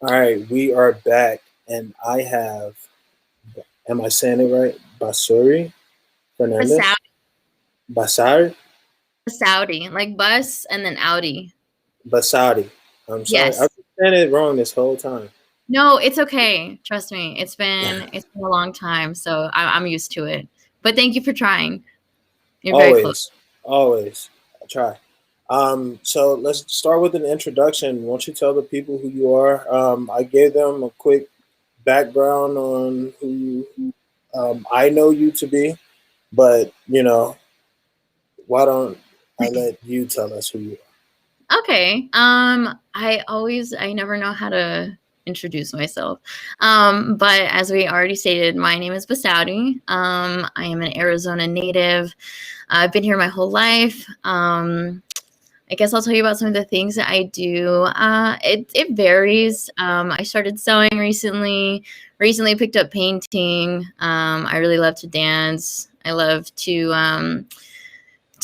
All right, we are back, and I have, am I saying it right? Basuri Fernandez? Basaudi, Basari? Basaudi, like bus and then Audi. Basadi. I'm sorry. I've Yes. been saying it wrong this whole time. No, it's okay. Trust me. It's been a long time, so I'm used to it. But thank you for trying. You're very close. Always, always. I try. So let's start with an introduction. Won't you tell the people who you are? I gave them a quick background on who I know you to be, but why don't I let you tell us who you Okay. I never know how to introduce myself. But as we already stated, my name is Basaudi. I am an Arizona native. I've been here my whole life. I guess I'll tell you about some of the things that I do. It varies. I started sewing recently. Recently picked up painting. I really love to dance. I love to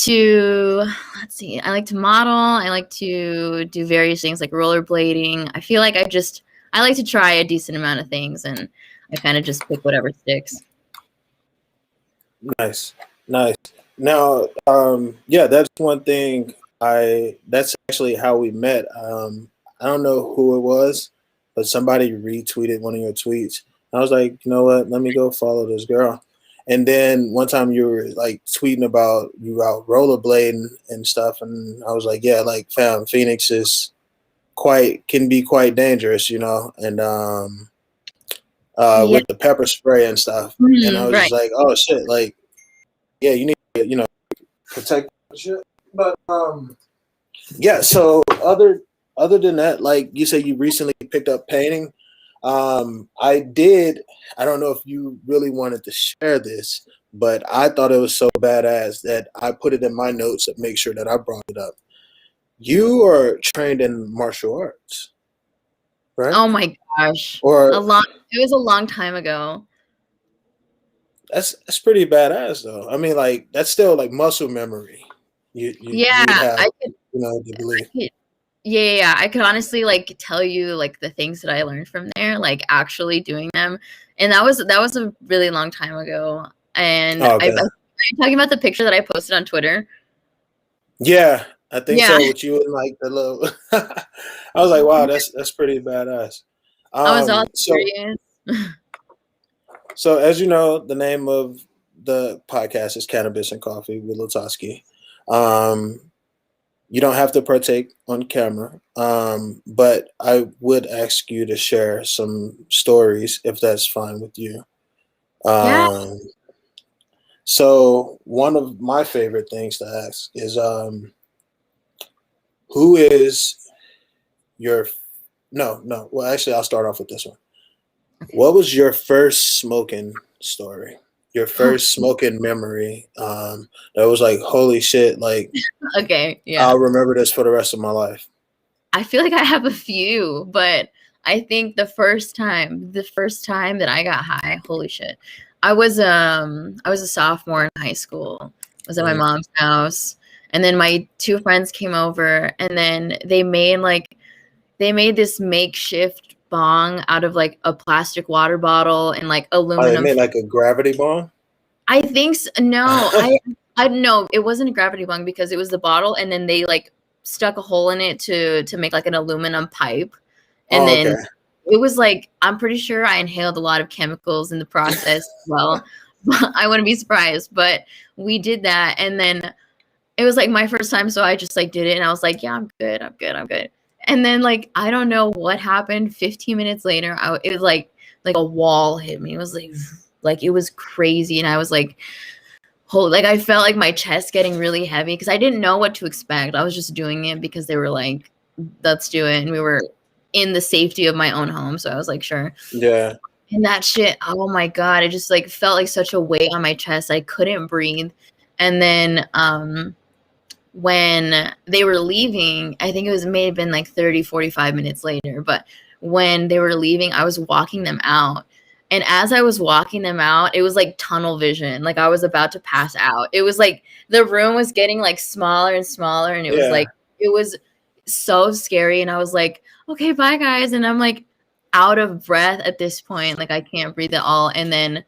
let's see. I like to model. I like to do various things like rollerblading. I feel like I like to try a decent amount of things, and I kind of just pick whatever sticks. are. Nice, nice. Now, yeah, that's one thing. That's actually how we met. I don't know who it was, but somebody retweeted one of your tweets. I was like, you know what? Let me go follow this girl. And then one time you were like tweeting about you out rollerblading and stuff, and I was like, yeah, like fam, Phoenix is quite can be quite dangerous, and Yeah. with the pepper spray and stuff. And I was Right. just like, oh shit, like yeah, you need to protect shit. But yeah. So other than that, like you said, you recently picked up painting. I did. I don't know if you really wanted to share this, but I thought it was so badass that I put it in my notes to make sure that I brought it up. You are trained in martial arts, right? Oh my gosh. Or It was a long time ago. that's pretty badass though. I mean, like that's still like muscle memory. Yeah, You'd have, I could, to believe. yeah, yeah, yeah. I could honestly like tell you like the things that I learned from there, like actually doing them. And that was a really long time ago. And Oh, are okay. you talking about the picture that I posted on Twitter? Yeah, I think Yeah, so. With you and like the little, I was like, wow, that's pretty badass. I was all So serious. so as you know, the name of the podcast is Cannabis and Coffee with LaTosque. Um, you don't have to partake on camera, but I would ask you to share some stories if that's fine with you. Yeah. Um, so one of my favorite things to ask is, who is your no. Well, actually, I'll start off with this one. Okay. What was your first smoking story? Your first smoking memory? That was like, holy shit! Like, Okay. Yeah. I'll remember this for the rest of my life. I feel like I have a few, but I think the first time that I got high, holy shit. I was a sophomore in high school. I was at my Mm. mom's house, and then my two friends came over, and then they made this makeshift bong out of like a plastic water bottle and like Oh, they aluminum. made like a gravity bomb. I think no, I know it wasn't a gravity bong because it was the bottle, and then they like stuck a hole in it to make like an aluminum pipe, and Oh, then okay. it was like I'm pretty sure I inhaled a lot of chemicals in the process. Well, I wouldn't be surprised, but we did that, and then it was like my first time, so I just like did it, and I was like, yeah, I'm good, I'm good, I'm good. And then like I don't know what happened. 15 minutes later, it was like a wall hit me. It was like it was crazy, and I was like, hold, like I felt like my chest getting really heavy because I didn't know what to expect. I was just doing it because they were like, let's do it, and we were in the safety of my own home, so I was like, sure. Yeah. And that shit, oh my god, it just like felt like such a weight on my chest. I couldn't breathe. And then when they were leaving, I think may have been like 30, 45 minutes later, but when they were leaving, I was walking them out. And as I was walking them out, it was like tunnel vision. Like I was about to pass out. It was like the room was getting like smaller and smaller. And it was Yeah. like, it was so scary. And I was like, okay, bye guys. And I'm like, out of breath at this point. Like I can't breathe at all. And then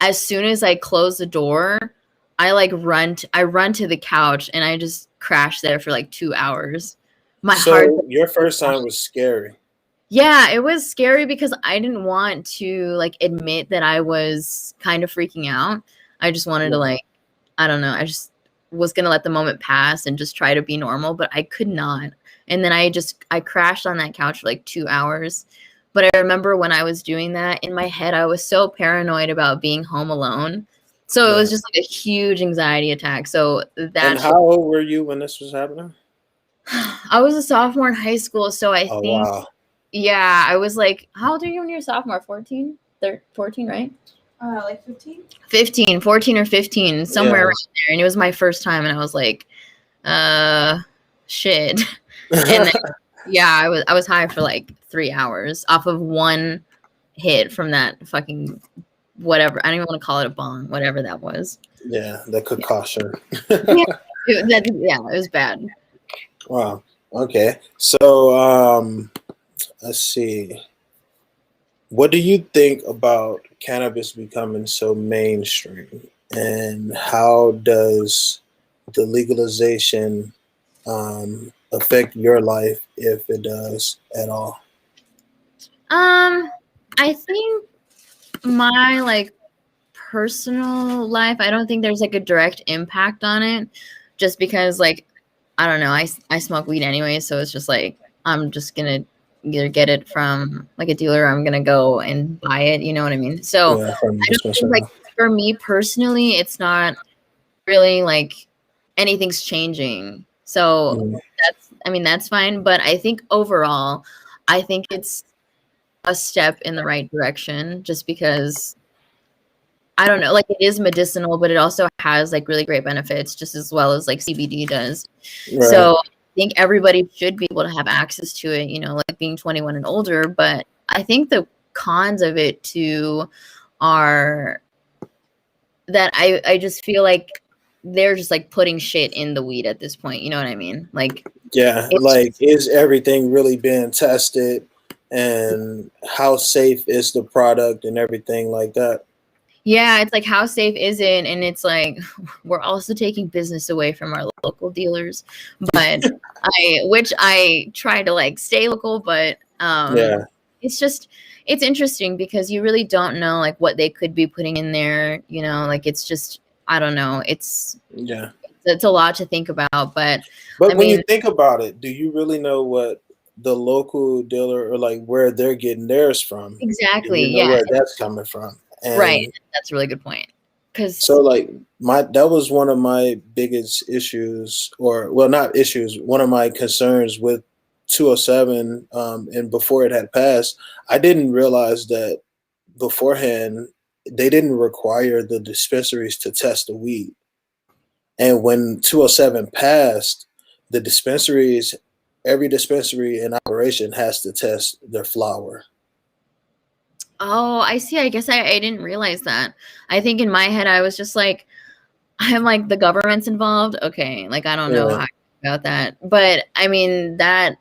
as soon as I close the door, I like run to the couch and I just crash there for like 2 hours. My heart. So your first time was scary. Yeah, it was scary because I didn't want to like admit that I was kind of freaking out. I just wanted to Yeah. like, I don't know. I just was gonna let the moment pass and just try to be normal, but I could not. And then I crashed on that couch for like 2 hours. But I remember when I was doing that in my head, I was so paranoid about being home alone. So it was Yeah. just like a huge anxiety attack. So And that how old were you when this was happening? I was a sophomore in high school, so I Oh think wow. yeah, I was like, how old are you when you're a sophomore? 14? 14, right? Like 15? 15, 14 or 15, somewhere Yeah. around there. And it was my first time and I was like, shit. And then, yeah, I was high for like 3 hours off of one hit from that fucking whatever. I don't even want to call it a bong, whatever that was. Yeah, the concoction. Yeah, it was bad. Wow. Okay. So let's see. What do you think about cannabis becoming so mainstream, and how does the legalization affect your life, if it does at all? I think my like personal life, I don't think there's like a direct impact on it, just because like I don't know, I smoke weed anyway, so it's just like I'm just gonna either get it from like a dealer or I'm gonna go and buy it, you know what I mean? So Yeah, from the I don't think dispensary. like for me personally it's not really like anything's changing. So Mm, that's fine, but I think overall I think it's a step in the right direction just because I don't know, like it is medicinal, but it also has like really great benefits just as well as like CBD does. right. So I think everybody should be able to have access to it, you know, like being 21 and older. But I think the cons of it too are that I just feel like they're just like putting shit in the weed at this point. You know what I mean? Like Yeah, it's like is everything really being tested, and how safe is the product and everything like that? yeah, it's like how safe is it? And it's like we're also taking business away from our local dealers. But which I try to like stay local, but Yeah, it's just it's interesting because you really don't know like what they could be putting in there, you know, like it's just I don't know. yeah. It's a lot to think about, but I But when you mean, think about it, do you really know what the local dealer, or like where they're getting theirs from? Do exactly. you know Yeah, where that's coming from? right. And That's a really good point. so Cuz like my that was one of my biggest issues, or well, not issues, one of my concerns with 207, and before it had passed, I didn't realize that beforehand they didn't require the dispensaries to test the weed. And when 207 passed, the dispensaries, every dispensary in operation has to test their flower. oh, I see. I guess I didn't realize that. I think in my head I was just like I'm like the government's involved. Okay, like I don't know Yeah, how about that. But I mean that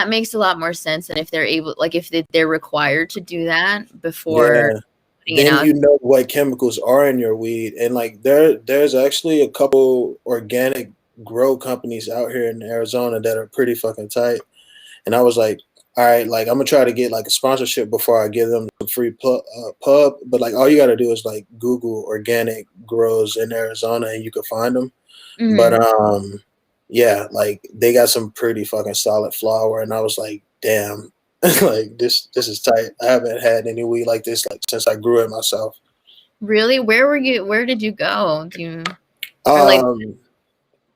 makes a lot more sense than if they're able like if they're required to do that before yeah. putting it Then out. you know what chemicals are in your weed, and like there's actually a couple organic grow companies out here in Arizona that are pretty fucking tight. And I was like, all right, like I'm gonna try to get like a sponsorship before I give them some free pub. But like all you got to do is like Google organic grows in Arizona, and you can find them. But Mhm. yeah, like they got some pretty fucking solid flour, and I was like, damn, like this is tight. I haven't had any weed like this like since I grew it myself. Really? Where were you? Where did you go? Do you or like Um,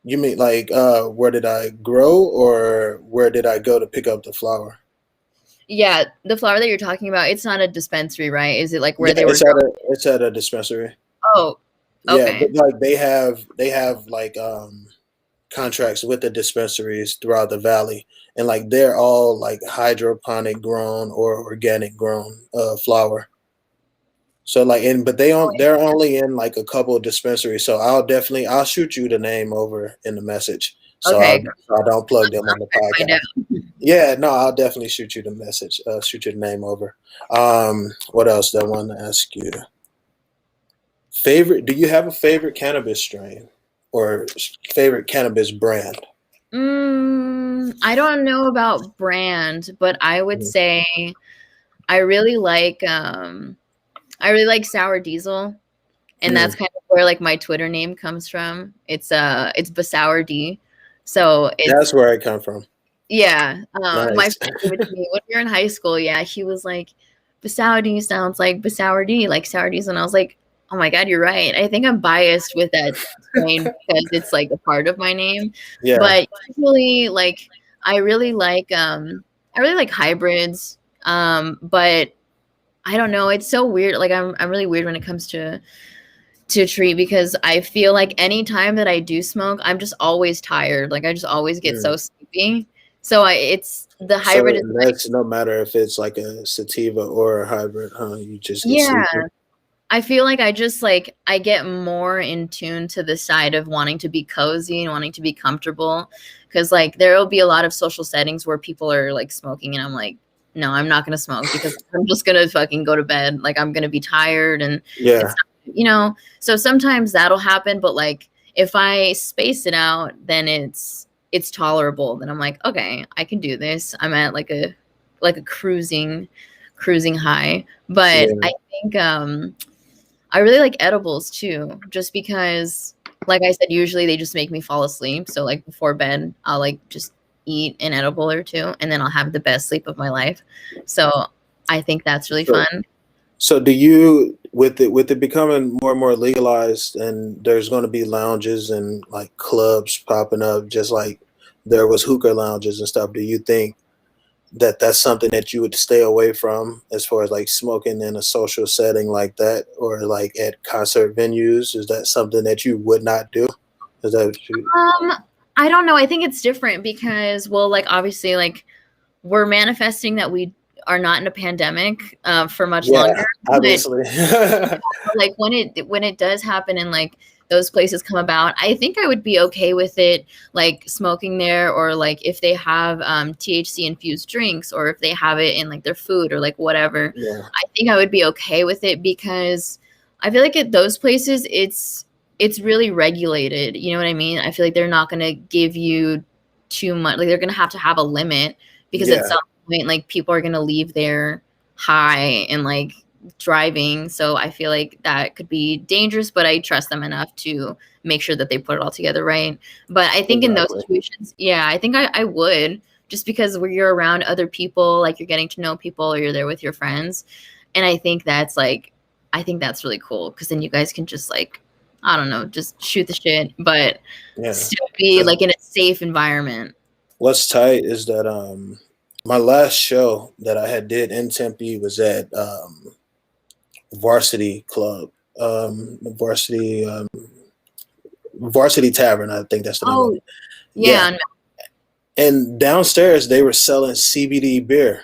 you mean like where did I grow, or where did I go to pick up the flour? yeah, the flower that you're talking about, it's not a dispensary, right? Is it like where Yeah, they were it's at a dispensary. Oh, Yeah, okay. but like they have like contracts with the dispensaries throughout the valley, and like they're all like hydroponic grown or organic grown flower. So like but they're only in like a couple of dispensaries. So I'll shoot you the name over in the message so Okay, I don't plug them on the find podcast. out. Yeah, no, I'll definitely shoot you the message, shoot you the name over. What else do I want to ask you? Favorite? Do you have a favorite cannabis strain or favorite cannabis brand? I don't know about brand, but I would Mhm. say I really like I really like Sour Diesel, and that's Mm, kind of where like my Twitter name comes from. It's BASAURD. So that's it's where I come from. yeah. My Nice. friend gave it to me when we were in high school. Yeah, he was like, "BASAURD sounds like BASAURD, like sour diesel," and I was like, "Oh my god, you're right." I think I'm biased with that strain because it's like a part of my name, Yeah. but usually, like, I really like I really like hybrids. But I don't know. It's so weird. Like I'm really weird when it comes to a tree because I feel like any time that I do smoke, I'm just always tired. Like I just always get Mm. so sleepy. So it's the hybrid So is that's no matter if it's like a sativa or a hybrid, huh? You just get yeah. sleepy. I feel like I just like I get more in tune to the side of wanting to be cozy and wanting to be comfortable because like there will be a lot of social settings where people are like smoking and I'm like no, I'm not gonna smoke because I'm just gonna fucking go to bed. Like I'm gonna be tired and it's Yeah. not, so sometimes that'll happen, but like if I space it out, then it's tolerable. Then I'm like, okay, I can do this. I'm at like a cruising high. But Yeah. I think I really like edibles too, just because, like I said, usually they just make me fall asleep. So like before bed, I'll like just eat an edible or two, and then I'll have the best sleep of my life. So I think that's really So fun. so do you with it becoming more and more legalized and there's going to be lounges and like clubs popping up just like there was hookah lounges and stuff, do you think that that's something that you would stay away from as far as like smoking in a social setting like that or like at concert venues? Is that something that you would not do? Is that what you? Um, I don't know. I think it's different because, well, like obviously, like we're manifesting that we are not in a pandemic for much Yeah, longer, but obviously. like when it does happen and like those places come about, I think I would be okay with it, like smoking there, or like if they have THC infused drinks, or if they have it in like their food or like whatever. Yeah, I think I would be okay with it because I feel like at those places it's really regulated. You know what I mean? I feel like they're not gonna give you too much. Like they're gonna have to have a limit because at yeah, some point, like people are gonna leave there high and like driving. So I feel like that could be dangerous, but I trust them enough to make sure that they put it all together right. But I think in those exactly. situations, yeah, I think I would just because where you're around other people, like you're getting to know people or you're there with your friends. And I think I think that's really cool because then you guys can just like, I don't know, just shoot the shit, but Yeah. still be like in a safe environment. What's tight is that my last show that I had did in Tempe was at Varsity Club, Varsity Varsity Tavern. I think that's the name of Oh, it. Yeah, yeah. and downstairs they were selling CBD beer,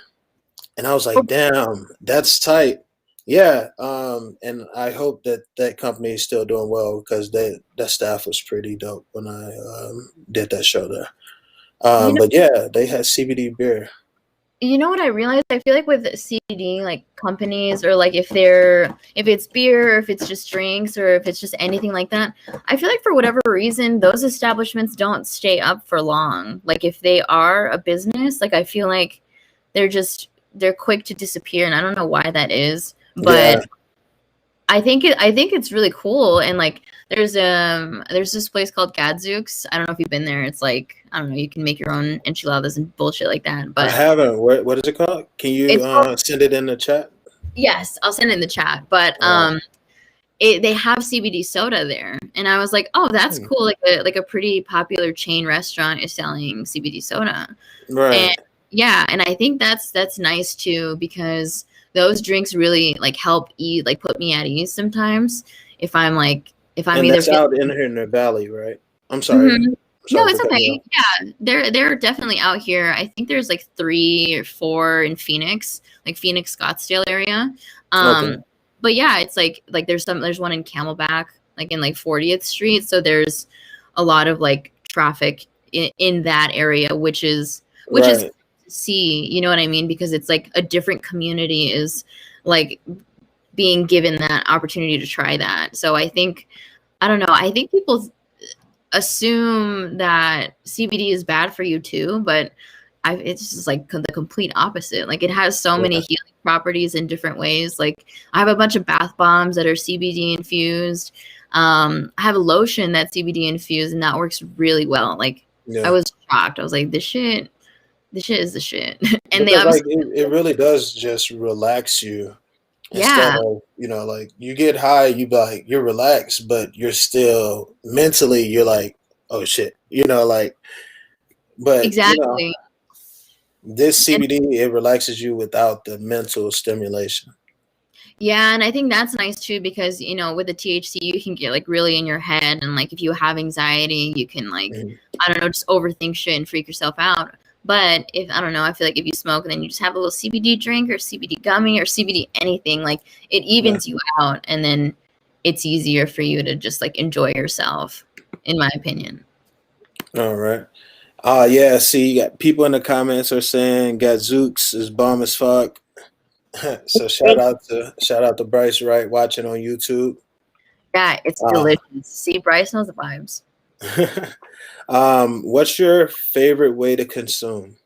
and I was like, "Damn, that's tight." Yeah, and I hope that that company is still doing well because that staff was pretty dope when I did that show there. You But yeah, they had CBD beer. You know what I realized? I feel like with CBD like companies or like if it's beer or if it's just drinks or if it's just anything like that, I feel like for whatever reason those establishments don't stay up for long. Like if they are a business, like I feel like they're quick to disappear and I don't know why that is, Yeah, but I think it's really cool and like there's this place called Gadzooks. I don't know if you've been there. It's like I don't know, you can make your own enchiladas and bullshit like that, I but haven't. What is it called? Can you it's called send it in the chat? yes, I'll send it in the chat. But All right. they have CBD soda there, and I was like, oh, that's Hmm. cool. Like a pretty popular chain restaurant is selling CBD soda, and Right. yeah, and I think that's nice too because those drinks really like help like put me at ease sometimes if I'm And either that's feeling. out in here in the valley, right? I'm sorry. Mhm. I'm No, sorry for it's cutting you okay. off. Yeah, they're definitely out here. I think there's like 3 or 4 in Phoenix, like Phoenix Scottsdale area. Okay. But yeah, it's like there's one in Camelback, like in like 40th Street. So there's a lot of like traffic in that area, which is Right. see, you know what I mean? Because it's like a different community is like being given that opportunity to try that. So I think, I don't know, I think people assume that CBD is bad for you too, but it's just like the complete opposite. Like it has so many Yeah. healing properties in different ways. Like I have a bunch of bath bombs that are CBD infused. I have a lotion that's CBD infused, and that works really well. Like I Yeah. was shocked. I was like, this shit is the shit. And they Because like obviously, it really does just relax you instead yeah, of, like you get high, you be like you're relaxed, but you're still mentally you're like, oh shit. Like but exactly. this And CBD it relaxes you without the mental stimulation. yeah, and I think that's nice too because with the THC you can get like really in your head, and like if you have anxiety, you can like, Mhm. I don't know, just overthink shit and freak yourself out. But if I don't know, I feel like if you smoke and then you just have a little CBD drink or CBD gummy or CBD anything, like it Yeah. evens you out, and then it's easier for you to just like enjoy yourself, in my opinion. All right. Yeah, see, you got people in the comments are saying Gadzooks is bomb as fuck. So shout out to Bryce Wright watching on YouTube. Yeah, it's Uh, delicious. See, Bryce knows the vibes. what's your favorite way to consume?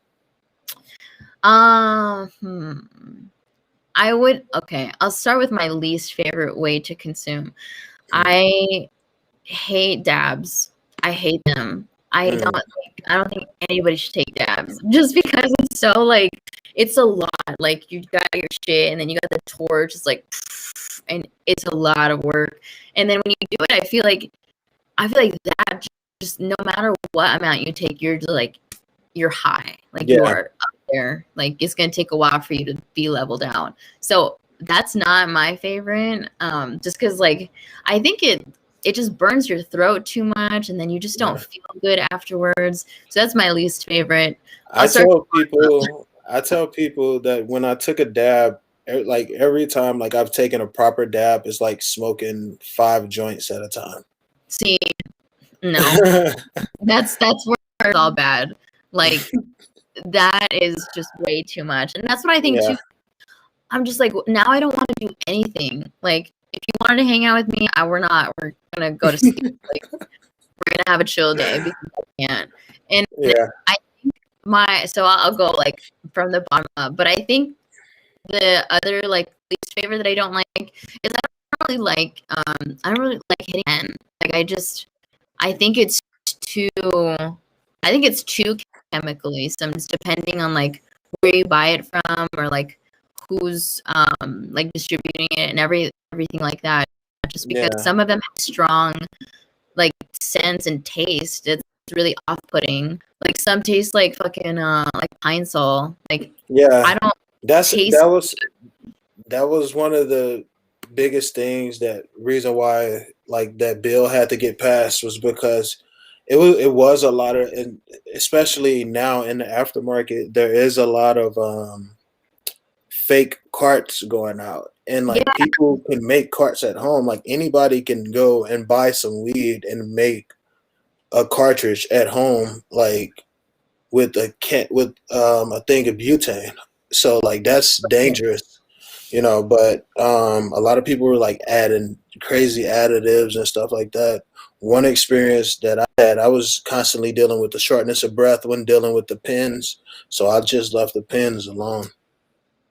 Um, hmm. I'll start with my least favorite way to consume. Mm, I hate dabs. I hate them. mm, I don't think anybody should take dabs just because it's so like it's a lot. Like you got your shit and then you got the torch. It's like and it's a lot of work. And then when you do it, I feel like that just no matter what amount you take, you're just like you're high. Like you yeah, are up there. Like it's gonna take a while for you to be leveled out. So that's not my favorite. Just because like I think it just burns your throat too much, and then you just don't yeah. feel good afterwards. So that's my least favorite. I I'll start. tell people, I tell people that when I took a dab, like every time, like I've taken a proper dab, it's like smoking 5 joints at a time. See, no, that's where it's all bad. Like that is just way too much, and that's what I think Yeah, too. I'm just like now I don't want to do anything. Like if you wanted to hang out with me, we're gonna go to sleep. Like we're gonna have a chill day because I can't. And yeah, I think so I'll go like from the bottom up. But I think the other like least favorite that I don't like is I don't really like hitting men. Like I think it's too I think it's too chemically. Some depending on like where you buy it from or like who's like distributing it and everything like that. Just because yeah, some of them have strong like sense and taste. It's really off putting. Like some taste like fucking like pine sol. Like yeah. I don't That's taste that was one of the biggest things, that reason why like that bill had to get passed was because it was a lot of, and especially now in the aftermarket there is a lot of fake carts going out, and like yeah, people can make carts at home. Like anybody can go and buy some weed and make a cartridge at home, like with a thing of butane. So like that's dangerous, but a lot of people were like adding crazy additives and stuff like that. One experience that I had, I was constantly dealing with the shortness of breath when dealing with the pens, so I just left the pens alone.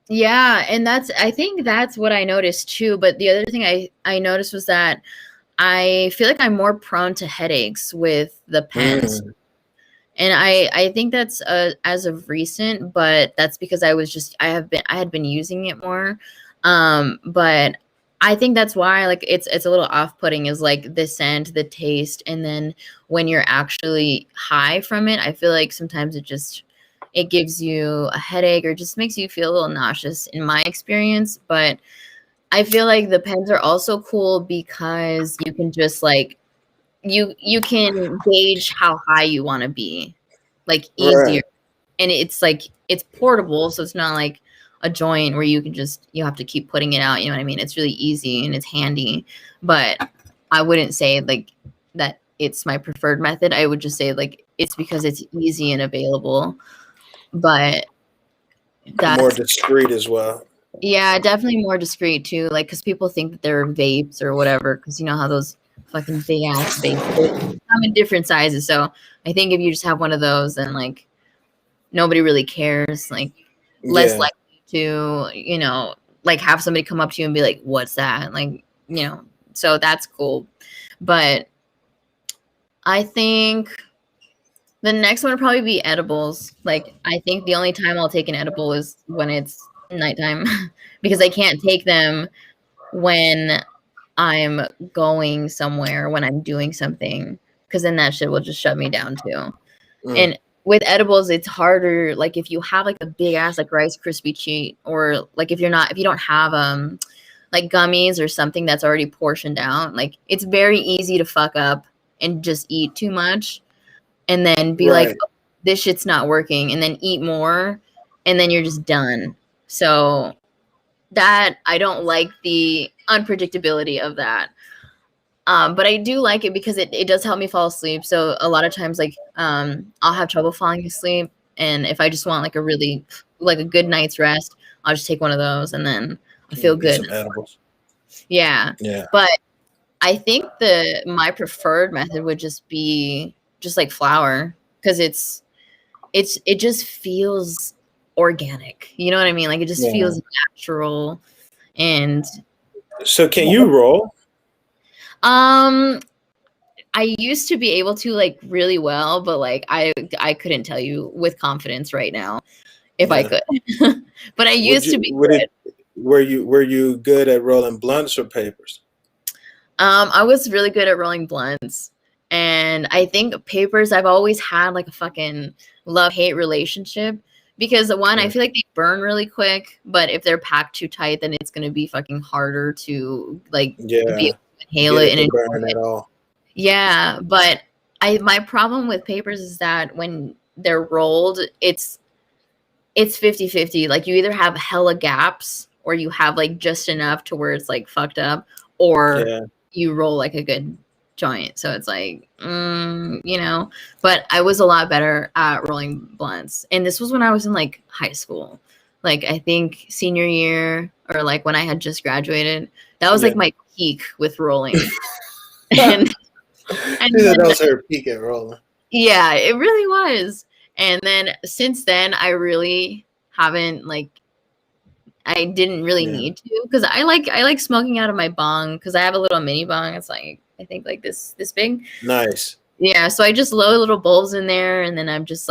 yeah, and I think that's what I noticed too. But the other thing I noticed was that I feel like I'm more prone to headaches with the pens. Mm, And I think that's as of recent, but that's because I had been using it more. But I think that's why like it's a little off-putting is like the scent, the taste, and then when you're actually high from it, I feel like sometimes it gives you a headache or just makes you feel a little nauseous in my experience. But I feel like the pens are also cool because you can just like you can gauge how high you want to be like easier, right. and it's like it's portable, so it's not like a joint where you have to keep putting it out, you know what I mean? It's really easy and it's handy. But I wouldn't say like that it's my preferred method. I would just say like it's because it's easy and available. But More that's discreet as well. yeah, definitely more discreet too. Like because people think that they're vapes or whatever. Because you know how those fucking big ass vapes come in different sizes. So I think if you just have one of those, then like nobody really cares. Like less Yeah. likely to, like have somebody come up to you and be like, "What's that?" Like, so that's cool. But I think the next one would probably be edibles. Like, I think the only time I'll take an edible is when it's nighttime because I can't take them when I'm going somewhere, when I'm doing something, because then that shit will just shut me down too. Mm. And with edibles, it's harder. Like if you have like a big ass like Rice Krispie treat, or like if you don't have like gummies or something that's already portioned out, like it's very easy to fuck up and just eat too much and then be like, Right. oh, this shit's not working, and then eat more, and then you're just done. So that I don't like the unpredictability of that. But I do like it because it does help me fall asleep. So a lot of times, like, I'll have trouble falling asleep. And if I just want like a good night's rest, I'll just take one of those and then I feel Eat good. some edibles. Yeah. Yeah. But I think my preferred method would just be just like flower because it just feels organic. You know what I mean? Like it just Yeah. feels natural. And So can you roll? um I used to be able to like really well, but like I couldn't tell you with confidence right now if I Yeah. could. But I Would used you to be would good. it were you good at rolling blunts or papers? I was really good at rolling blunts. And I think papers, I've always had like a fucking love-hate relationship because one, I Yeah. feel like they burn really quick, but if they're packed too tight, then it's gonna be fucking harder to like be Yeah. able to inhale Get it it and to enjoy burn it. at all. Yeah, but my problem with papers is that when they're rolled, it's 50-50. Like you either have hella gaps or you have like just enough to where it's like fucked up, or Yeah. you roll like a good joint. So it's like, but I was a lot better at rolling blunts. And this was when I was in like high school. Like I think senior year or like when I had just graduated. That was Yeah. like my peak with rolling. and and She said that then was her peak at rolling. yeah, it really was. And then since then I really haven't like I didn't really Yeah. need to because I like smoking out of my bong because I have a little mini bong. It's like I think like this big. Nice. Yeah, so I just load little bowls in there, and then I'm just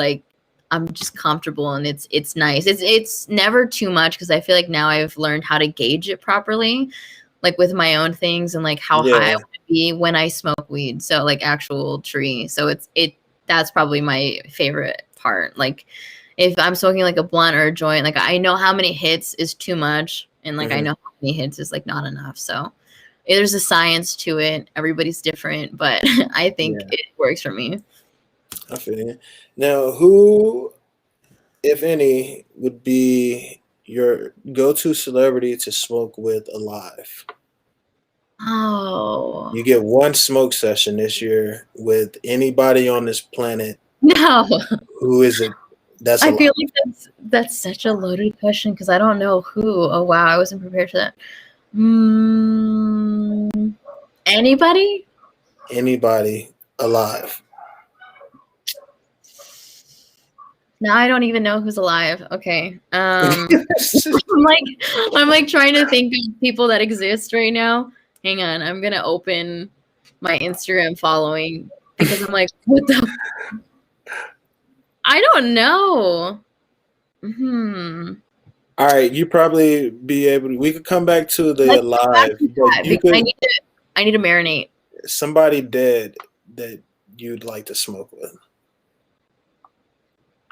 comfortable, and it's nice. It's never too much because I feel like now I've learned how to gauge it properly, like with my own things and like how high I Yeah. want to be when I smoke weed. So like actual tree. So that's probably my favorite part. Like if I'm smoking like a blunt or a joint, like I know how many hits is too much, and like I Hmm. know how many hits is like not enough. So there's a science to it. Everybody's different, but I think Yeah. it works for me. I feel you. Now, who, if any, would be your go-to celebrity to smoke with alive? Oh You get one smoke session this year with anybody on this planet. no, Who is it that's I feel alive? like that's such a loaded question because I don't know who. Oh wow, I wasn't prepared for that. Anybody? Anybody alive? Now I don't even know who's alive. Okay. I'm like trying to think of people that exist right now. Hang on, I'm gonna open my Instagram following because I'm like, what the? I don't know. All right, you probably be able to. We could come back to the Let's go back alive, to but that you because I could need to marinate. somebody dead that you'd like to smoke with.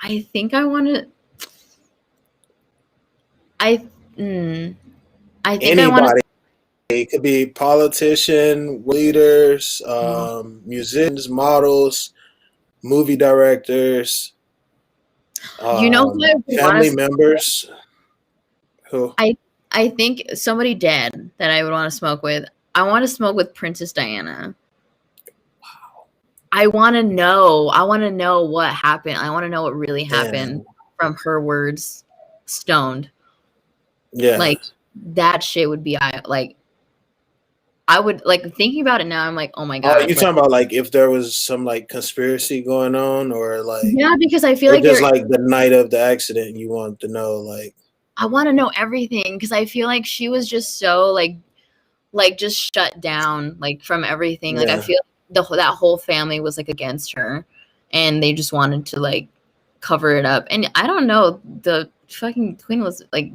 I think I want to. I I think I want to. Anybody. It could be politician, leaders, musicians, models, movie directors, You know who I would want family to. members. Who? I think somebody dead that I would want to smoke with. I want to smoke with Princess Diana. I want to know. I want to know what happened. I want to know what really happened Damn. from her words, stoned. Yeah. Like that shit would be like I would like thinking about it now. I'm like, oh my Oh, god, you like talking about like if there was some like conspiracy going on, or like, yeah, because I feel or like just like the night of the accident, you want to know, like, I want to know everything because I feel like she was just so like just shut down like from everything. Like I yeah, feel that whole family was like against her, and they just wanted to like cover it up. And I don't know, the fucking queen was like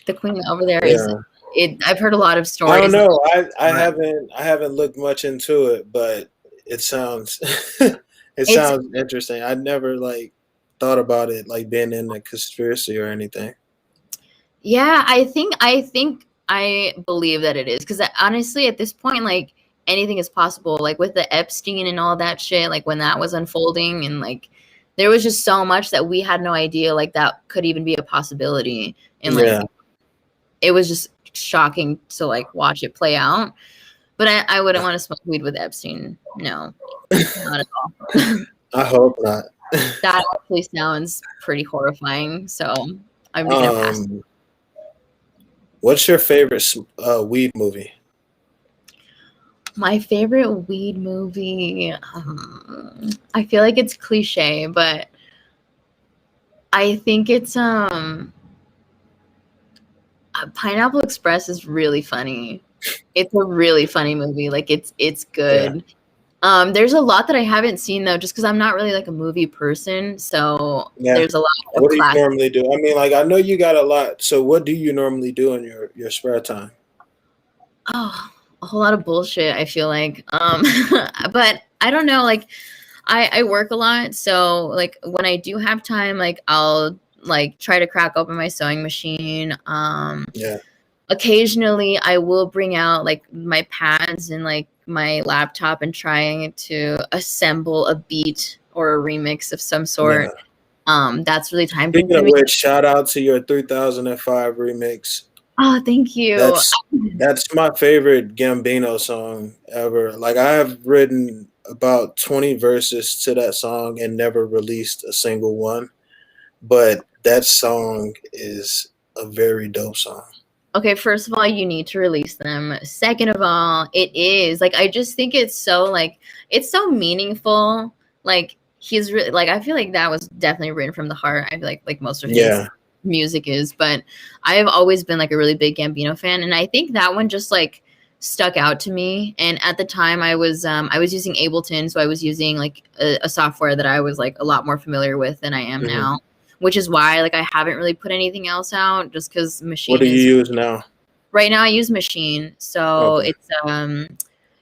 the queen over there is yeah. it. I've heard a lot of I don't stories. know. I haven't looked much into it, but it sounds it It's sounds interesting. I never like thought about it like being in a conspiracy or anything. yeah, I think I believe that it is because honestly, at this point, like anything is possible. Like with the Epstein and all that shit, like when that was unfolding, and like there was just so much that we had no idea like that could even be a possibility, and Yeah, like it was just shocking to like watch it play out. But I wouldn't want to smoke weed with Epstein. No, not at all. I hope not. That actually sounds pretty horrifying. So I'm gonna pass. um, what's your favorite weed movie? My favorite weed movie, I feel like it's cliche, but I think it's Pineapple Express is really funny. It's a really funny movie. Like it's Yeah. good. There's a lot that I haven't seen though, just because I'm not really like a movie person. So Yeah. there's a lot of What do you classic. normally do? I mean, like, I know you got a lot. So, what do you normally do in your spare time? Oh, a whole lot of bullshit, I feel like. But I don't know, like I work a lot, so like when I do have time, like I'll like try to crack open my sewing machine. Yeah. Occasionally I will bring out like my pads and like my laptop and trying to assemble a beat or a remix of some Yeah. sort. That's really time Speaking of consuming. which, shout out to your 3005 remix. Oh, thank you. That's my favorite Gambino song ever. Like, I have written about 20 verses to that song and never released a single one. But that song is a very dope song. Okay, first of all, you need to release them. Second of all, it is like I just think it's so like it's so meaningful. Like he's really like I feel like that was definitely written from the heart. I feel like most of his Yeah. music is, but I've always been like a really big Gambino fan, and I think that one just like stuck out to me. And at the time, I was using Ableton, so I was using like a software that I was like a lot more familiar with than I am Hmm. now, which is why like I haven't really put anything else out just because What do Machine you is use now? right now I use Machine. So Okay.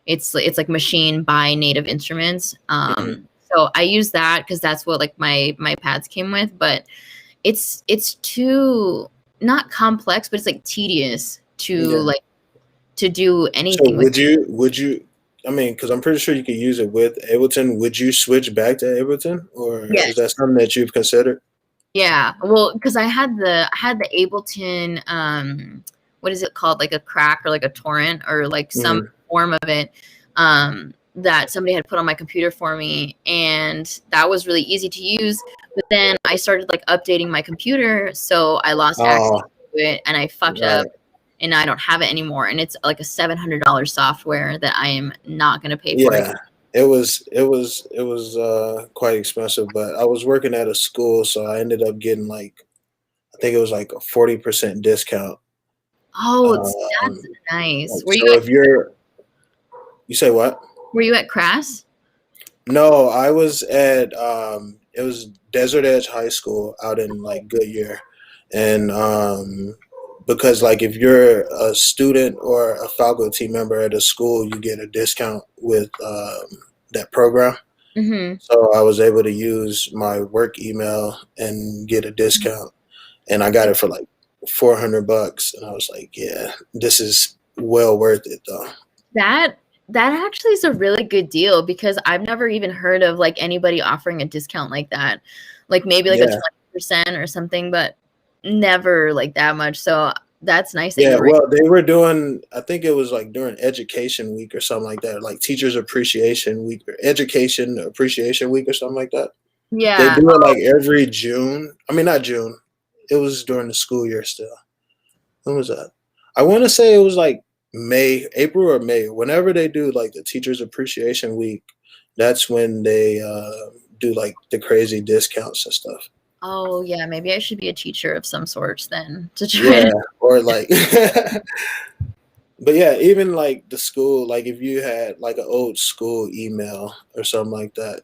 it's like Machine by Native Instruments. Hmm. So I use that because that's what like my pads came with, but it's too not complex, but it's like tedious to Yeah. like to do So anything with. I mean, because I'm pretty sure you could use it with Ableton. Would you switch back to Ableton, or is Yes. that something that you've considered? Yeah. Well, because I had the Ableton what is it called? Like a crack or like a torrent or like some Hmm. form of it that somebody had put on my computer for me, and that was really easy to use. But then I started like updating my computer, so I lost access Oh, to it and I fucked right. up and I don't have it anymore. And it's like a $700 software that I am not going to pay for Yeah. again. It was quite expensive, but I was working at a school, so I ended up getting like, I think it was like a 40% discount. Oh, that's Um, nice. so if you say what? Were you at Crass? No, I was at it was Desert Edge High School out in like Goodyear, and because like if you're a student or a faculty member at a school, you get a discount with that program. Mm-hmm. So I was able to use my work email and get a discount, and I got it for like $400, and I was like, yeah, this is well worth it though. That that actually is a really good deal because I've never even heard of like anybody offering a discount like that. Like maybe like a Yeah, 20% or something, but never like that much. So That's nice that Yeah, you were. well, they were doing, I think it was like during Education Week or something like that, like Teachers Appreciation Week or Education Appreciation Week or something like that. They Yeah. do it like every June. I mean, not June. It was during the school year still. When was that? I want to say it was like May, April or May. Whenever they do like the Teachers Appreciation Week, that's when they do like the crazy discounts and stuff. Oh yeah, maybe I should be a teacher of some sorts then to try Yeah, to. or like but yeah, even like the school, like if you had like an old school email or something like that,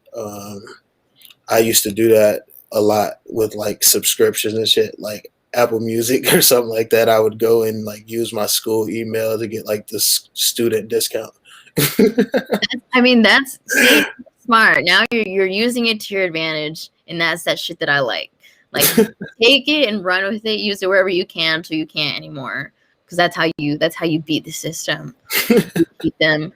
I used to do that a lot with like subscriptions and shit, like Apple Music or something like that. I would go and like use my school email to get like this student discount. I mean, that's see smart. Now you're using it to your advantage, and that's that shit that I like. Like take it and run with it. Use it wherever you can until you can't anymore. Because that's how you beat the system. You beat them.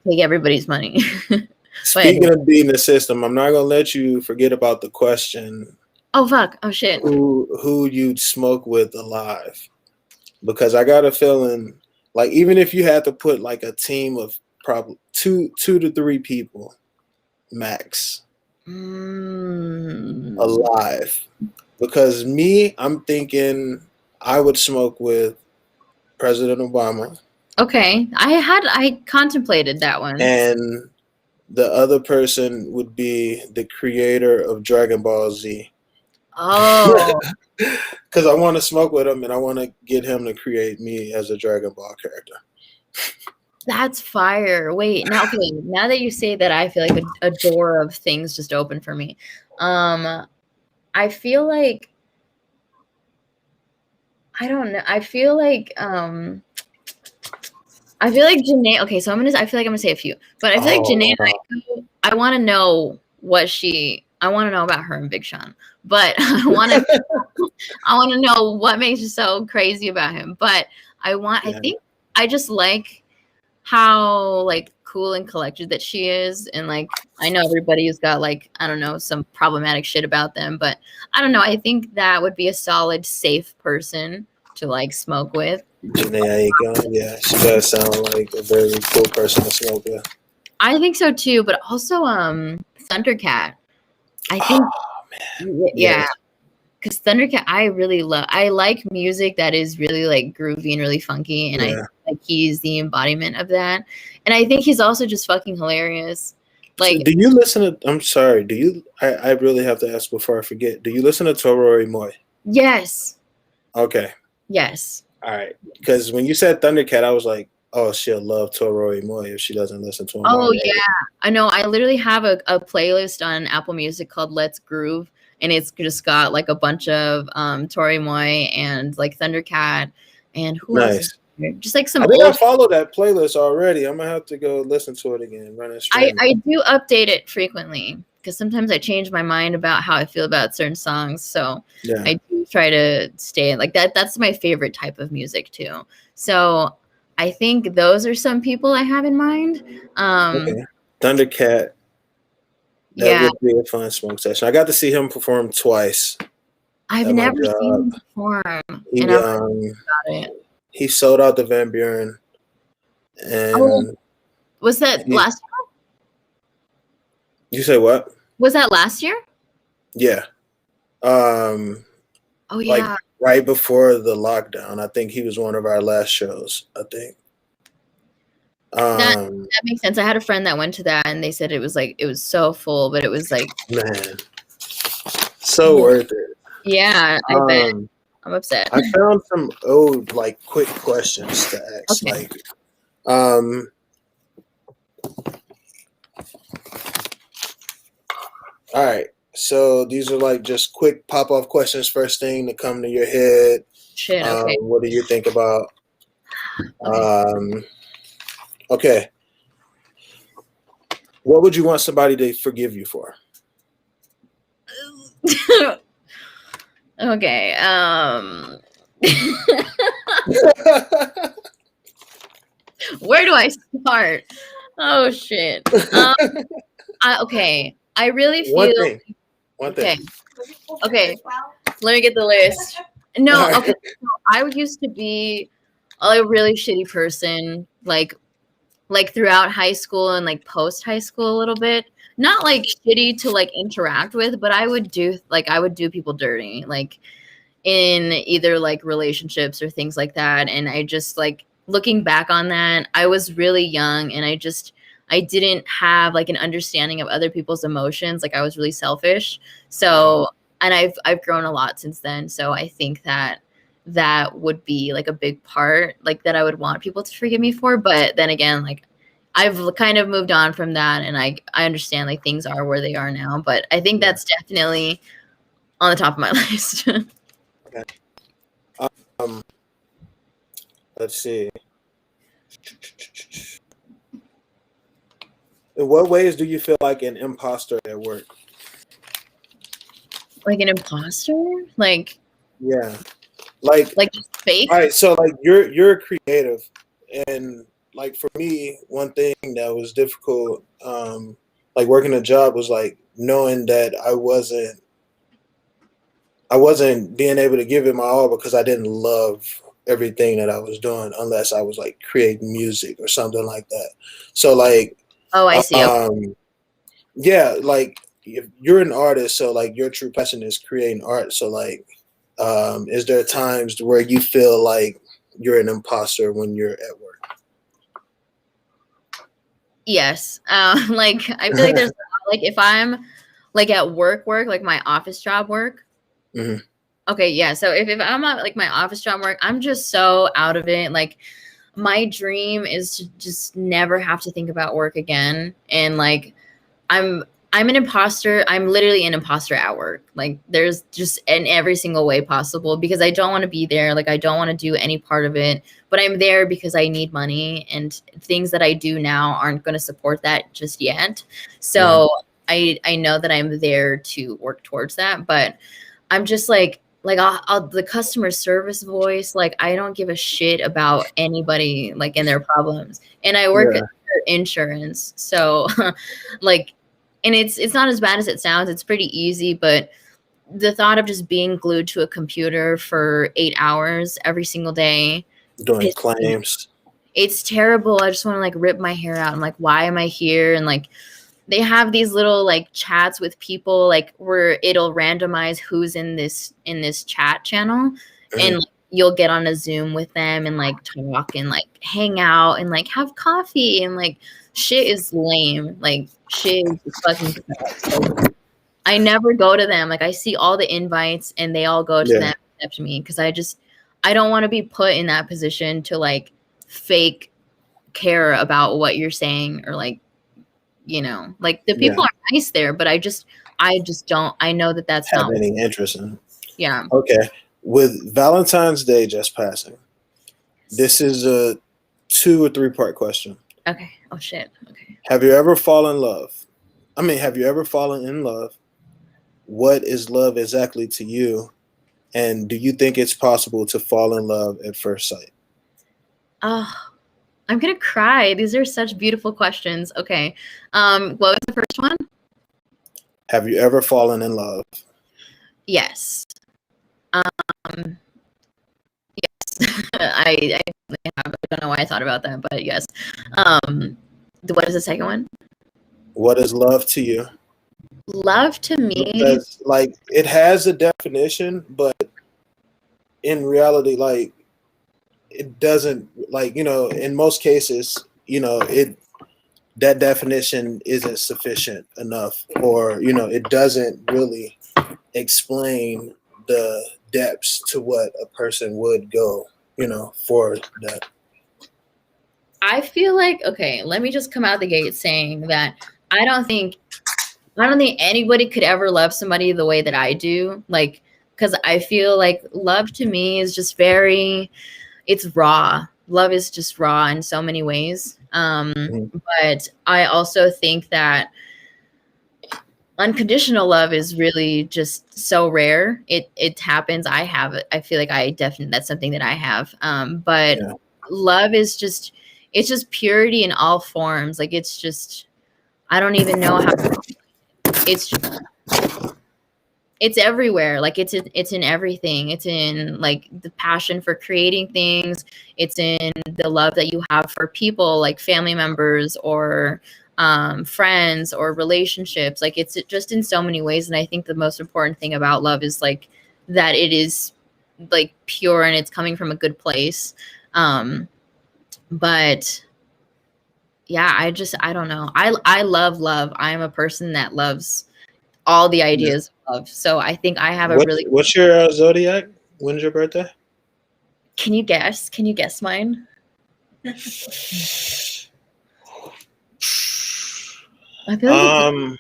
Take everybody's money. But Speaking of beating the system, I'm not gonna let you forget about the question oh fuck. Oh shit. who you'd smoke with alive. Because I got a feeling like even if you had to put like a team of probably two to three people max alive. Because me, I'm thinking I would smoke with President Obama. Okay. I contemplated that one. And the other person would be the creator of Dragon Ball Z. Oh, Because I want to smoke with him and I want to get him to create me as a Dragon Ball character. that's fire. Wait, now okay, now that you say that, I feel like a door of things just opened for me. I feel like I don't know. I feel like Janae. Okay, so I feel like I'm gonna say a few, but I feel like Janae I want to know what she. I want to know about her and Big Sean, but I want to know what makes you so crazy about him. But I think I just like how like cool and collected that she is, and like I know everybody's got like I don't know some problematic shit about them, but I don't know. I think that would be a solid, safe person to like smoke with. Janae Aiko, yeah, she does sound like a very cool person to smoke with. I think so too, but also Thundercat. I think yeah, because Thundercat I really love. I like music that is really like groovy and really funky, and I like he's the embodiment of that. And I think he's also just fucking hilarious. Like, so do you listen to? I'm sorry. Do you? I really have to ask before I forget. Do you listen to Torori Moy? yes, Okay. yes. All right. Because when you said Thundercat, I was like, oh, she'll love Torori Moy if she doesn't listen to him. Oh already. yeah, I know. I literally have a playlist on Apple Music called Let's Groove, and it's just got like a bunch of Tori Moy and like Thundercat and who else is there? Just like some I think old. I followed that playlist already. I'm gonna have to go listen to it again. Run it straight. I do update it frequently because sometimes I change my mind about how I feel about certain songs. So Yeah. I do try to stay like that. That's my favorite type of music too. So I think those are some people I have in mind. Okay. Thundercat. That Yeah. would be a fun smoke session. I got to see him perform twice. I've at my never job. seen him perform. He And I'm about it. he sold out the Van Buren, and Oh, was that last year? You say what? Was that last year? Yeah. Oh Like yeah. right before the lockdown. I think he was one of our last shows, I think. That makes sense. I had a friend that went to that and they said it was so full, but it was like man. So worth it. Yeah, I bet. I'm upset. I found some old like quick questions to ask. Okay. Like all right. So these are like just quick pop off questions. First thing to come to your head. Shit, okay. What do you think about? Okay. What would you want somebody to forgive you for? Okay. Where do I start? Oh shit. Okay. I really feel One thing. Okay. Let me get the list. No, okay. So I used to be a really shitty person, like throughout high school and like post high school a little bit. Not like shitty to like interact with, but I would do people dirty, like in either like relationships or things like that. And I just like looking back on that, I was really young and I didn't have like an understanding of other people's emotions. Like I was really selfish. So, and I've grown a lot since then. So I think that that would be like a big part, like that I would want people to forgive me for. But then again, like I've kind of moved on from that and I understand like things are where they are now. But I think that's definitely on the top of my list. Okay. Um, let's see. In what ways do you feel like an imposter at work? Like an imposter? Yeah, like Just fake? all right. So like you're creative, and like for me, one thing that was difficult, like working a job was like knowing that I wasn't being able to give it my all because I didn't love everything that I was doing unless I was like creating music or something like that. So like, Oh, I see. Okay. yeah, like if you're an artist, so like your true passion is creating art. So like, is there times where you feel like you're an imposter when you're at work? Yes. Like I feel like there's like if I'm like at work, like my office job work. Hmm. Okay, yeah. So if I'm at like my office job work, I'm just so out of it. Like my dream is to just never have to think about work again. And like I'm I'm an imposter. I'm literally an imposter at work. Like there's just in every single way possible because I don't want to be there. Like I don't want to do any part of it, but I'm there because I need money and things that I do now aren't going to support that just yet. Yeah. So I know that I'm there to work towards that, but I'm just like I'll the customer service voice, like I don't give a shit about anybody like and their problems. And I work Yeah. at insurance. So like and it's not as bad as it sounds. It's pretty easy, but the thought of just being glued to a computer for 8 hours every single day, Doing pisses me. claims. It's terrible. I just want to like rip my hair out. I'm like, why am I here? And like they have these little like chats with people like where it'll randomize who's in this chat channel and Mhm. like, you'll get on a Zoom with them and like talk and like hang out and like have coffee and like shit is lame. Like shit is fucking sucks. Like I never go to them. Like I see all the invites and they all go to Yeah. them except me because I don't want to be put in that position to like fake care about what you're saying or like like the Yeah. people are nice there, but I just don't. I know that that's Have not. any interest in? Yeah. Okay. With Valentine's Day just passing, this is a 2 or 3 part question. Okay. Oh shit. Okay. Have you ever fallen in love? I mean, have you ever fallen in love? What is love exactly to you? And do you think it's possible to fall in love at first sight? Oh, I'm gonna cry. These are such beautiful questions. Okay. What was the first one? Have you ever fallen in love? Yes. Um. Yes. I definitely have. I don't know why I thought about that, but yes. What is the second one? What is love to you? Love to me. Because like it has a definition, but in reality, like it doesn't, like, in most cases, it that definition isn't sufficient enough, or it doesn't really explain the depths to what a person would go, for that. I feel like okay. Let me just come out the gate saying that I don't think I don't think anybody could ever love somebody the way that I do. Like, because I feel like love to me is just it's raw. Love is just raw in so many ways. Mhm. But I also think that unconditional love is really just so rare. It happens. I have it. I feel like I definitely that's something that I have. But Yeah. love is it's just purity in all forms. Like it's just I don't even know how it's just it's everywhere. Like it's in everything. It's in like the passion for creating things. It's in the love that you have for people, like family members or friends or relationships. Like it's just in so many ways. And I think the most important thing about love is like that it is like pure and it's coming from a good place. But yeah, I don't know. I love love. I'm a person that loves all the ideas of love. So I think I have a really. What's your zodiac? When's your birthday? Can you guess? Can you guess mine? I feel like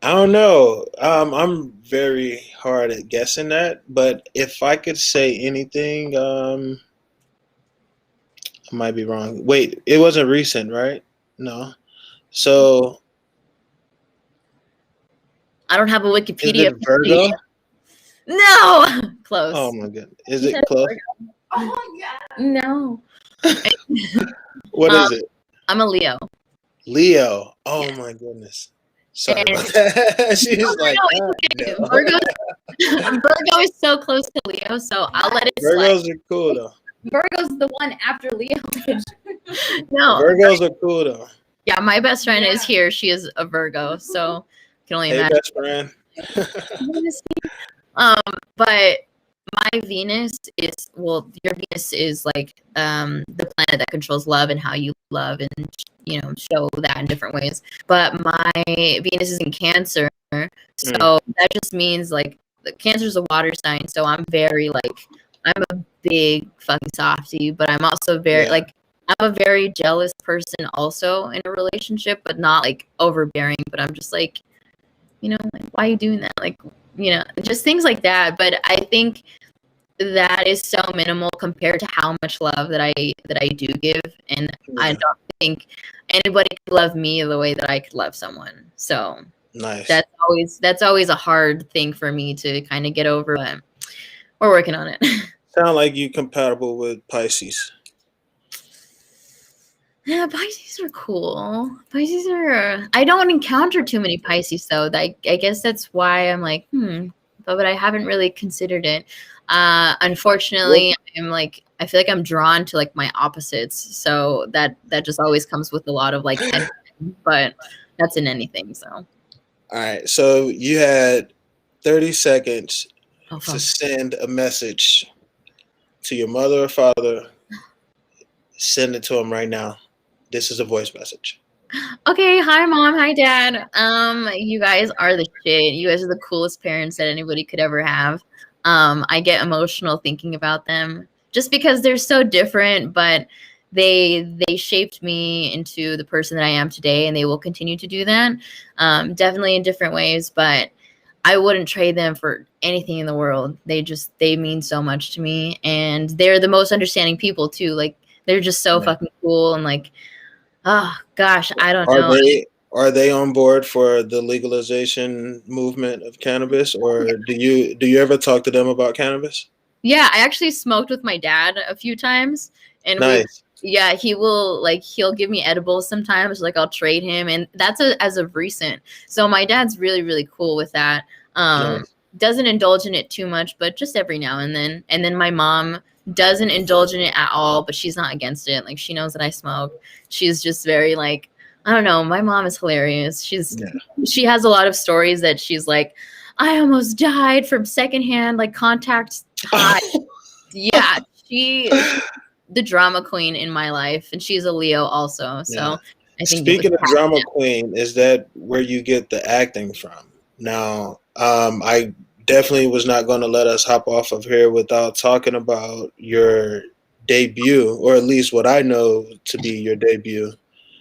I don't know. I'm very hard at guessing that, but if I could say anything, I might be wrong. Wait, it wasn't recent, right? No. So I don't have a is Wikipedia. it Virgo? No, close. Oh my god, is it close? Oh my god, no. What is it? I'm a Leo. Leo. Oh Yes. my goodness. Sorry And- about that. She's like, no. Virgo is so close to Leo, so I'll let it Virgos slide. are cool though. Virgo's the one after Leo. No, Virgos are cool though. yeah, my best friend is here. She is a Virgo, so can only Hey, imagine. best friend. But my Venus is, well, your Venus is like the planet that controls love and how you love and show that in different ways. But my Venus is in Cancer, so that just means like Cancer is a water sign. So I'm very like I'm a big fucking softie, but I'm also very like I'm a very jealous person also in a relationship, but not like overbearing. But I'm just like, like why are you doing that? Like, just things like that. But I think that is so minimal compared to how much love that I do give, and I don't think anybody could love me the way that I could love someone. So nice. That's always a hard thing for me to kind of get over, but we're working on it. Sound like you compatible with Pisces. Yeah, Pisces are cool. Pisces are. I don't encounter too many Pisces though. I guess that's why I'm like, but I haven't really considered it. Unfortunately, I feel like I'm drawn to like my opposites. So that just always comes with a lot of like head, but that's in anything. So. All right. So you had 30 seconds Okay. to send a message to your mother or father. Send it to them right now. This is a voice message. Okay, hi mom, hi dad. You guys are the shit. You guys are the coolest parents that anybody could ever have. I get emotional thinking about them just because they're so different, but they shaped me into the person that I am today, and they will continue to do that. Definitely in different ways, but I wouldn't trade them for anything in the world. They mean so much to me, and they're the most understanding people too. Like they're just so fucking cool, and like, oh gosh, I don't know. Are they on board for the legalization movement of cannabis, or do you ever talk to them about cannabis? Yeah, I actually smoked with my dad a few times, and nice. He'll give me edibles sometimes. Like I'll trade him, and that's as of recent. So my dad's really really cool with that. Nice. Doesn't indulge in it too much, but just every now and then. And then my mom doesn't indulge in it at all, but she's not against it. Like she knows that I smoke. She's just very like, I don't know. My mom is hilarious. She has a lot of stories that she's like, I almost died from secondhand like contact high. Yeah, she's the drama queen in my life, and she's a Leo also. So I think. Speaking of drama queen, is that where you get the acting from? Now, I definitely was not going to let us hop off of here without talking about your debut, or at least what I know to be your debut.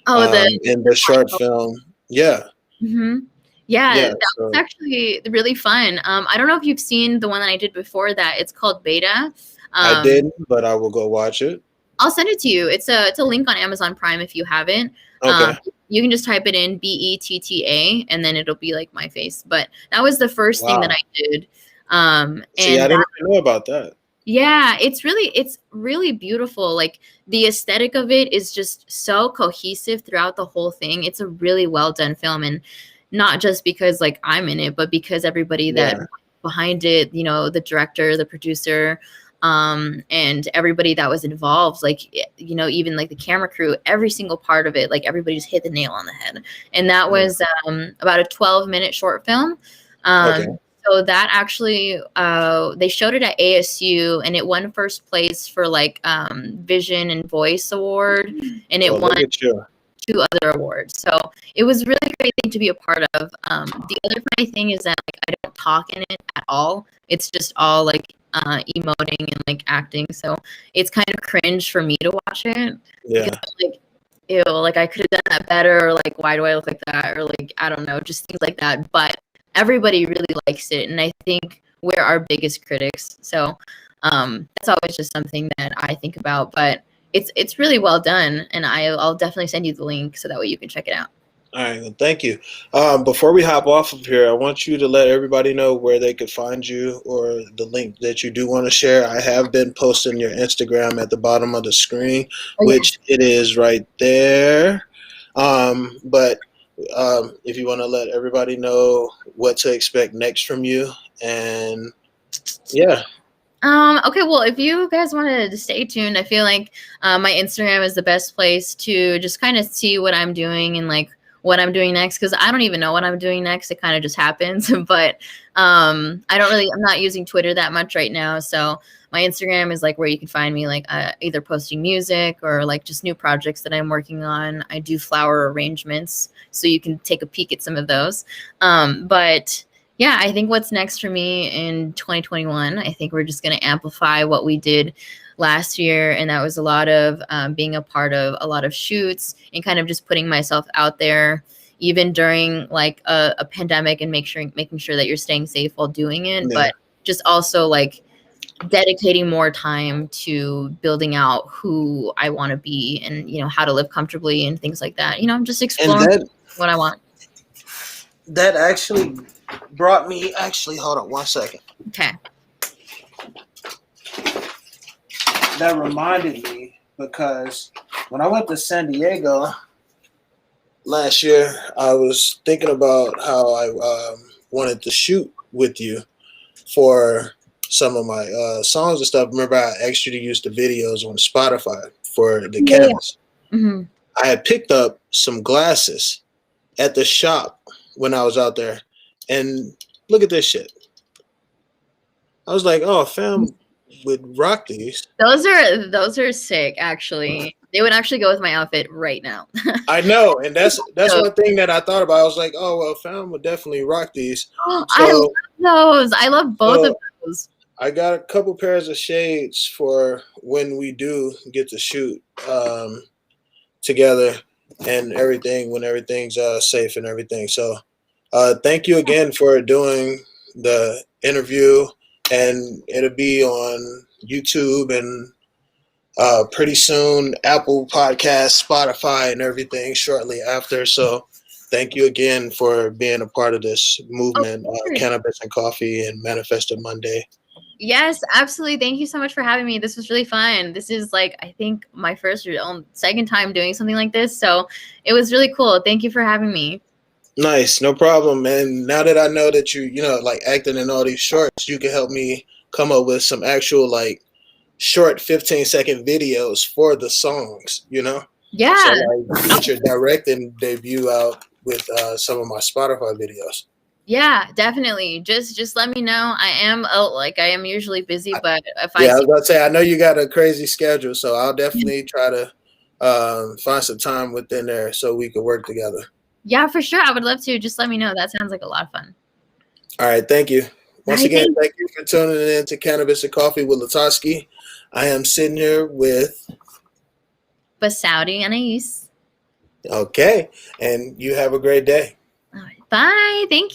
In the short film. Yeah. Mm-hmm. Yeah, that was actually really fun. I don't know if you've seen the one that I did before that. It's called Beta. I didn't, but I will go watch it. I'll send it to you. It's a link on Amazon Prime if you haven't. Okay. You can just type it in BETTA and then it'll be like my face. But that was the first thing that I did. See, I didn't even know about that. Yeah, it's really beautiful. Like the aesthetic of it is just so cohesive throughout the whole thing. It's a really well done film, and not just because like I'm in it, but because everybody that behind it, you know, the director, the producer, and everybody that was involved, like, you know, even like the camera crew, every single part of it, like everybody just hit the nail on the head. And that was about a 12-minute short film. So that actually, they showed it at ASU, and it won first place for like Vision and Voice Award, and it won 2 other awards. So it was really a great thing to be a part of. The other funny thing is that like I don't talk in it at all. It's just all like emoting and like acting. So it's kind of cringe for me to watch it. Yeah. Because, like, ew, like I could have done that better, or like why do I look like that, or like I don't know, just things like that. But everybody really likes it, and I think we're our biggest critics. So that's always just something that I think about. But it's really well done, and I'll definitely send you the link so that way you can check it out. All right, well, thank you. Before we hop off of here, I want you to let everybody know where they could find you, or the link that you do want to share. I have been posting your Instagram at the bottom of the screen, which it is right there. But if you want to let everybody know what to expect next from you, and yeah. Okay, well, if you guys wanted to stay tuned, I feel like my Instagram is the best place to just kind of see what I'm doing and like what I'm doing next, because I don't even know what I'm doing next. It kind of just happens. But I'm not using Twitter that much right now. So my Instagram is like where you can find me, like either posting music or like just new projects that I'm working on. I do flower arrangements, so you can take a peek at some of those. But yeah, I think what's next for me in 2021, I think we're just going to amplify what we did last year. And that was a lot of being a part of a lot of shoots and kind of just putting myself out there, even during like a pandemic, and making sure that you're staying safe while doing it. But just also like dedicating more time to building out who I want to be, and, you know, how to live comfortably and things like that. You know, I'm just exploring what I want. That actually brought me, hold on 1 second. Okay. That reminded me, because when I went to San Diego last year, I was thinking about how I wanted to shoot with you for some of my songs and stuff. Remember, I asked you to use the videos on Spotify for the cannabis. I had picked up some glasses at the shop when I was out there, and look at this shit. I was like, oh, fam would rock these. Those are sick, actually. They would actually go with my outfit right now. I know, and that's one thing that I thought about. I was like, oh well, fam would definitely rock these. So, I love those. I love both of those. I got a couple pairs of shades for when we do get to shoot together and everything, when everything's safe and everything. So thank you again for doing the interview, and it'll be on YouTube and pretty soon Apple Podcasts, Spotify, and everything shortly after. So thank you again for being a part of this movement, Cannabis and Coffee and Manifesto Monday. Yes, absolutely. Thank you so much for having me. This was really fun. This is like, I think, my first or second time doing something like this. So it was really cool. Thank you for having me. Nice. No problem. And now that I know that you know, like acting in all these shorts, you can help me come up with some actual like short 15-second videos for the songs, you know? Yeah. So like get your directing debut out with some of my Spotify videos. Yeah, definitely. Just let me know. I am usually busy, but if I was about to say, I know you got a crazy schedule, so I'll definitely try to find some time within there so we can work together. Yeah, for sure. I would love to. Just let me know. That sounds like a lot of fun. All right, thank you. Once again, thank you for tuning in to Cannabis and Coffee with LaTosque. I am sitting here with BASAURI ANAïS. Okay, and you have a great day. All right, bye. Thank you.